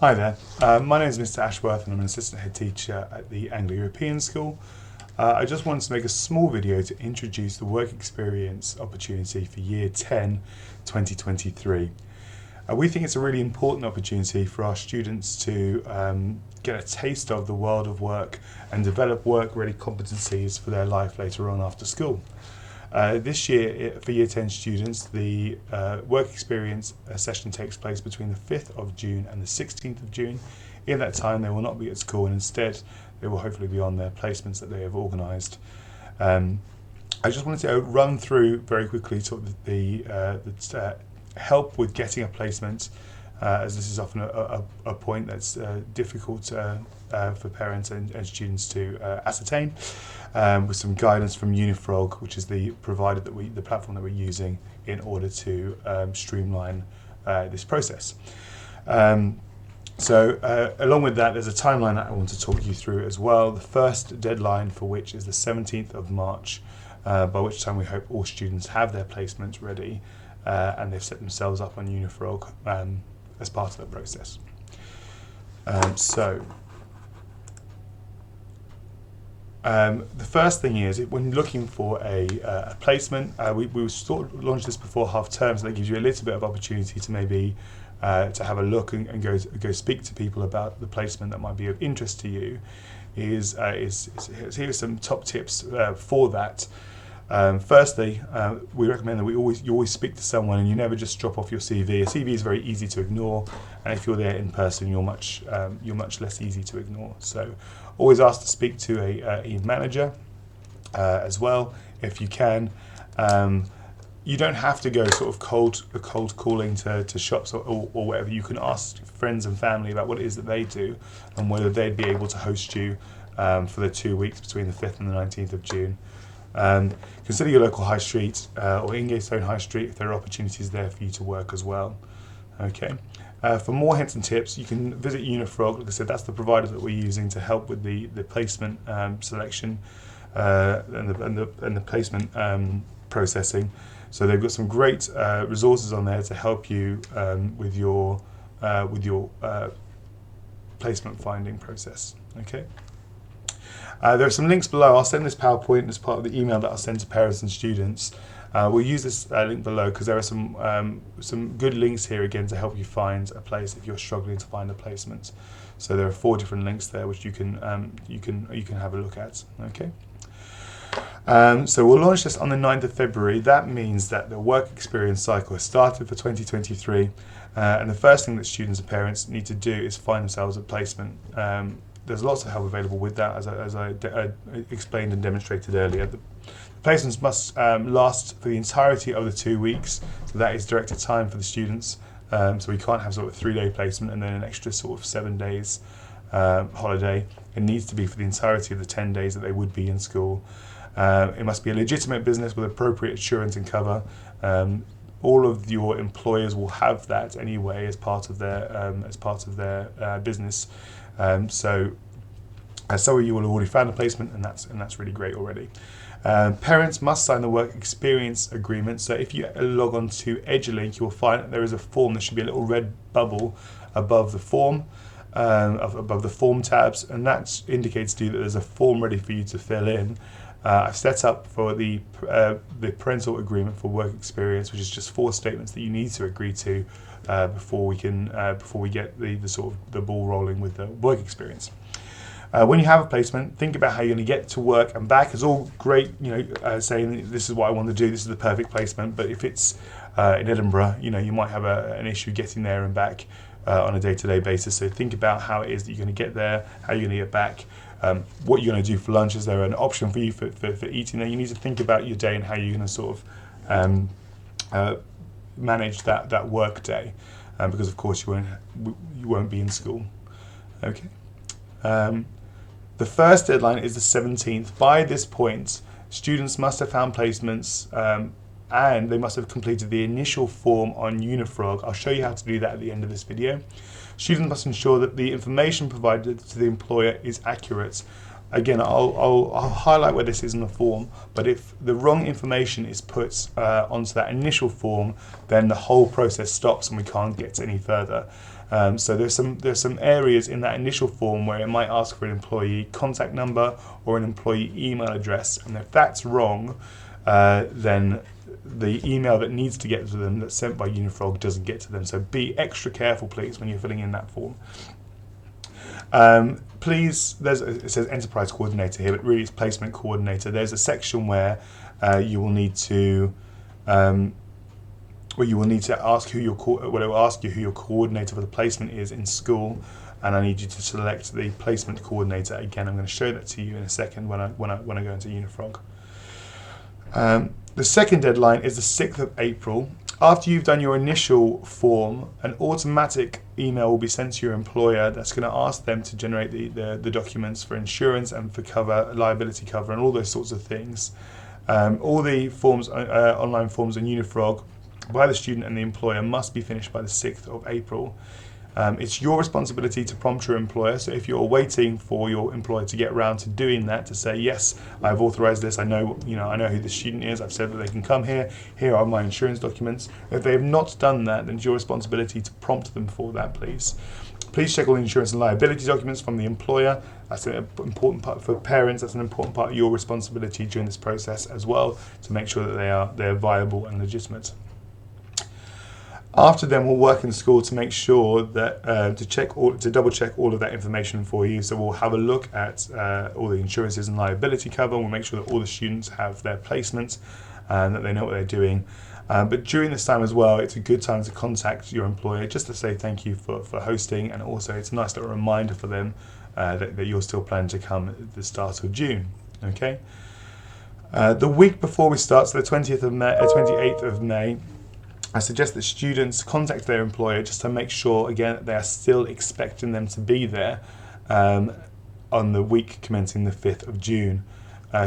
Hi there, my name is Mr Ashworth and I'm an assistant head teacher at the Anglo-European School. I just wanted to make a small video to introduce the work experience opportunity for Year 10 2023. We think it's a really important opportunity for our students to get a taste of the world of work and develop work-ready competencies for their life later on after school. This year, for Year 10 students, the work experience session takes place between the 5th of June and the 16th of June. In that time, they will not be at school, and instead, they will hopefully be on their placements that they have organised. I just wanted to run through very quickly sort of the help with getting a placement, as this is often a point that's difficult for parents and students to ascertain, with some guidance from Unifrog, which is the provider that the platform that we're using in order to streamline this process. So along with that, there's a timeline that I want to talk you through as well. The first deadline for which is the 17th of March, by which time we hope all students have their placements ready and they've set themselves up on Unifrog as part of the process. The first thing is, when looking for a placement, we sort of launched this before half term, so that gives you a little bit of opportunity to maybe to have a look and go speak to people about the placement that might be of interest to you. Here's some top tips for that. Firstly, we recommend that you always speak to someone and you never just drop off your CV. A CV is very easy to ignore, and if you're there in person, you're much less easy to ignore. So always ask to speak to a manager as well, if you can. You don't have to go sort of cold calling to shops or whatever. You can ask friends and family about what it is that they do and whether they'd be able to host you for the 2 weeks between the 5th and the 19th of June. Consider your local high street or Ingatestone High Street if there are opportunities there for you to work as well. Okay. For more hints and tips, you can visit Unifrog. Like I said, that's the provider that we're using to help with the placement selection and the placement processing. So they've got some great resources on there to help you with your placement finding process. Okay. There are some links below. I'll send this PowerPoint as part of the email that I'll send to parents and students. We'll use this link below because there are some good links here again to help you find a place if you're struggling to find a placement. So there are 4 different links there which you can have a look at. Okay. So we'll launch this on the 9th of February. That means that the work experience cycle has started for 2023, and the first thing that students and parents need to do is find themselves a placement. There's lots of help available with that, as I explained and demonstrated earlier. The placements must last for the entirety of the 2 weeks, so that is directed time for the students. So we can't have sort of a 3-day placement and then an extra sort of 7 days holiday. It needs to be for the entirety of the 10 days that they would be in school. It must be a legitimate business with appropriate assurance and cover. All of your employers will have that anyway as part of their business. So you will have already found a placement, and that's really great already. Parents must sign the work experience agreement. So if you log on to Edulink, you will find that there is a form. There should be a little red bubble above the form, above the form tabs, and that indicates to you that there's a form ready for you to fill in. I've set up for the parental agreement for work experience, which is just 4 statements that you need to agree to before we get the ball rolling with the work experience. When you have a placement, think about how you're going to get to work and back. It's all great, saying this is what I want to do, this is the perfect placement. But if it's in Edinburgh, you might have an issue getting there and back on a day-to-day basis. So think about how it is that you're going to get there, how you're going to get back. What you're going to do for lunch. Is there an option for you for eating there? You need to think about your day and how you're going to sort of manage that work day, because of course you won't be in school. Okay. The first deadline is the 17th. By this point, students must have found placements and they must have completed the initial form on Unifrog. I'll show you how to do that at the end of this video. Students must ensure that the information provided to the employer is accurate. Again, I'll highlight where this is in the form, but if the wrong information is put onto that initial form, then the whole process stops and we can't get any further. So there's some areas in that initial form where it might ask for an employee contact number or an employee email address, and if that's wrong, then the email that needs to get to them that's sent by Unifrog doesn't get to them. So be extra careful, please, when you're filling in that form. Please, it says enterprise coordinator here, but really it's placement coordinator. There's a section where you will need to ask who your it will ask you who your coordinator for the placement is in school, and I need you to select the placement coordinator. Again, I'm going to show that to you in a second when I go into Unifrog. The second deadline is the 6th of April. After you've done your initial form, an automatic email will be sent to your employer that's going to ask them to generate the documents for insurance and for cover, liability cover, and all those sorts of things. All the forms, online forms on Unifrog by the student and the employer must be finished by the 6th of April. It's your responsibility to prompt your employer. So if you're waiting for your employer to get around to doing that, to say, yes, I've authorized this, I know who the student is, I've said that they can come here, here are my insurance documents. If they have not done that, then it's your responsibility to prompt them for that, please. Please check all the insurance and liability documents from the employer. That's an important part for parents. That's an important part of your responsibility during this process as well, to make sure that they're viable and legitimate. After then, we'll work in school to make sure that to double check all of that information for you. So we'll have a look at all the insurances and liability cover. We'll make sure that all the students have their placements and that they know what they're doing. But during this time as well, it's a good time to contact your employer just to say thank you for hosting, and also it's a nice little reminder for them that you're still planning to come at the start of June. Okay. The week before we start, so the 28th of May. I suggest that students contact their employer just to make sure, again, that they are still expecting them to be there on the week commencing the 5th of June.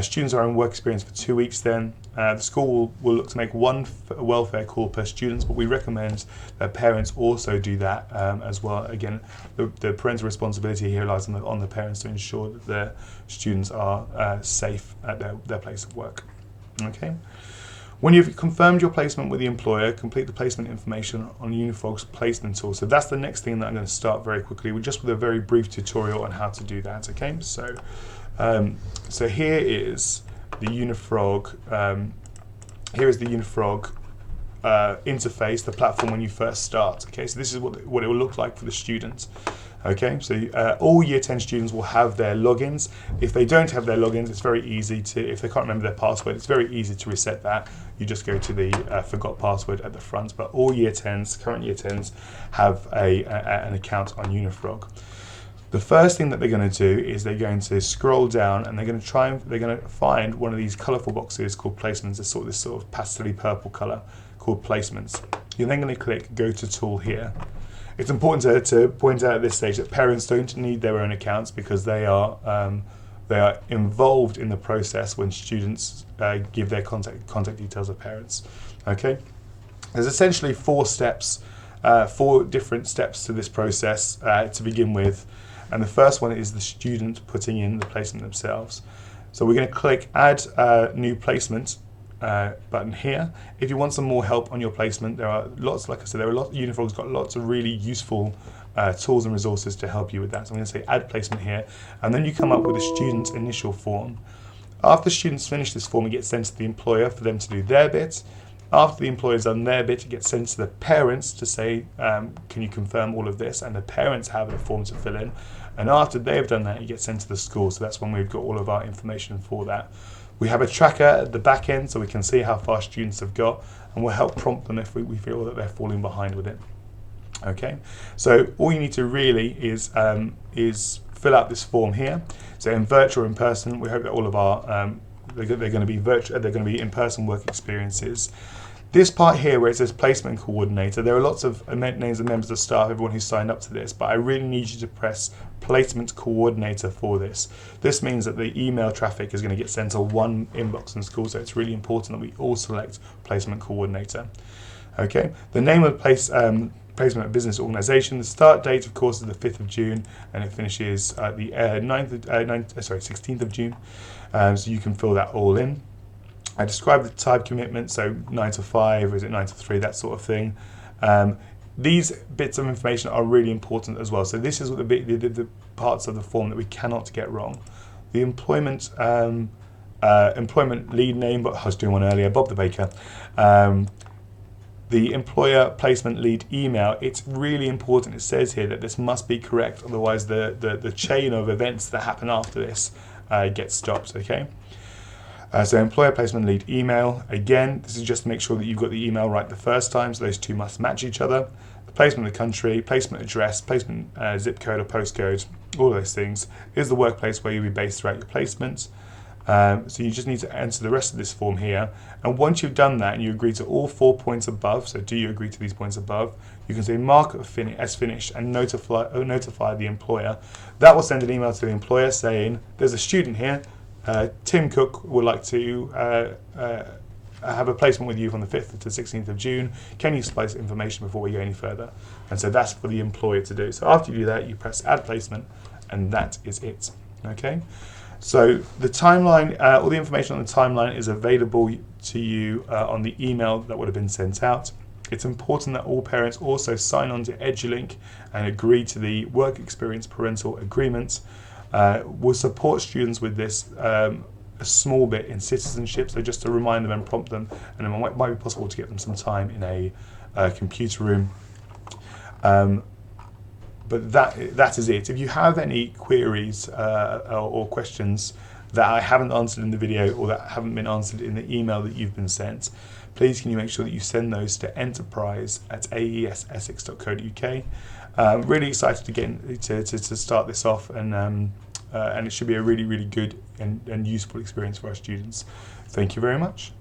Students are on work experience for 2 weeks then. The school will look to make one welfare call per student, but we recommend that parents also do that as well. Again, the parental responsibility here lies on the parents to ensure that their students are safe at their place of work. Okay. When you've confirmed your placement with the employer, complete the placement information on Unifrog's placement tool. So that's the next thing that I'm going to start very quickly with a very brief tutorial on how to do that. Okay, so here is the Unifrog. Here is the Unifrog interface, the platform when you first start. Okay, so this is what it will look like for the students. Okay, so all Year 10 students will have their logins. If they don't have their logins, it's very easy if they can't remember their password, it's very easy to reset that. You just go to the forgot password at the front, but all Year 10s, current Year 10s, have an account on Unifrog. The first thing that they're going to do is they're going to scroll down and they're going to find one of these colourful boxes called placements, this sort of pastel purple colour called placements. You're then going to click go to tool here. It's important to point out at this stage that parents don't need their own accounts because they are involved in the process when students give their contact details of parents. Okay, there's essentially four different steps to this process to begin with, and the first one is the student putting in the placement themselves. So we're going to click add new placement button here. If you want some more help on your placement, there are lots, like I said, Unifrog's got lots of really useful tools and resources to help you with that. So I'm going to say add placement here, and then you come up with a student's initial form. After students finish this form, it gets sent to the employer for them to do their bit. After the employer's done their bit, it gets sent to the parents to say, can you confirm all of this? And the parents have a form to fill in. And after they've done that, it gets sent to the school. So that's when we've got all of our information for that. We have a tracker at the back end so we can see how far students have got, and we'll help prompt them if we feel that they're falling behind with it. Okay, so all you need to really is fill out this form here. So in virtual or in person, we hope that all of our they're going to be virtual, they're going to be in-person work experiences. This part here where it says placement coordinator, there are lots of names of members of staff, everyone who signed up to this, but I really need you to press placement coordinator for this. This means that the email traffic is going to get sent to one inbox in school, so it's really important that we all select placement coordinator. Okay, the name of the placement of business organisation. The start date, of course, is the 5th of June, and it finishes the 16th of June. So you can fill that all in. I described the type commitment, so 9 to 5, or is it 9 to 3, that sort of thing. these bits of information are really important as well. So this is what the parts of the form that we cannot get wrong. The employment lead name, but I was doing one earlier, Bob the Baker. The employer placement lead email, it's really important. It says here that this must be correct, otherwise the chain of events that happen after this gets stopped, okay? So employer placement lead email, again, this is just to make sure that you've got the email right the first time, so those two must match each other. The placement of the country, placement address, placement zip code or postcode, all those things. Is the workplace where you'll be based throughout your placements. So you just need to enter the rest of this form here, and once you've done that and you agree to all 4 points above, so do you agree to these points above, you can say mark as finished and notify the employer. That will send an email to the employer saying there's a student here, Tim Cook would like to have a placement with you from the 5th to 16th of June. Can you supply this information before we go any further? And so that's for the employer to do. So after you do that, you press add placement, and that is it. Okay. So the timeline, all the information on the timeline is available to you on the email that would have been sent out. It's important that all parents also sign on to EduLink and agree to the work experience parental agreement. We'll support students with this a small bit in citizenship, so just to remind them and prompt them, and it might be possible to get them some time in a computer room. But that is it. If you have any queries or questions that I haven't answered in the video or that haven't been answered in the email that you've been sent, please can you make sure that you send those to enterprise@aesessex.co.uk. I'm really excited to get to start this off, and it should be a really, really good and useful experience for our students. Thank you very much.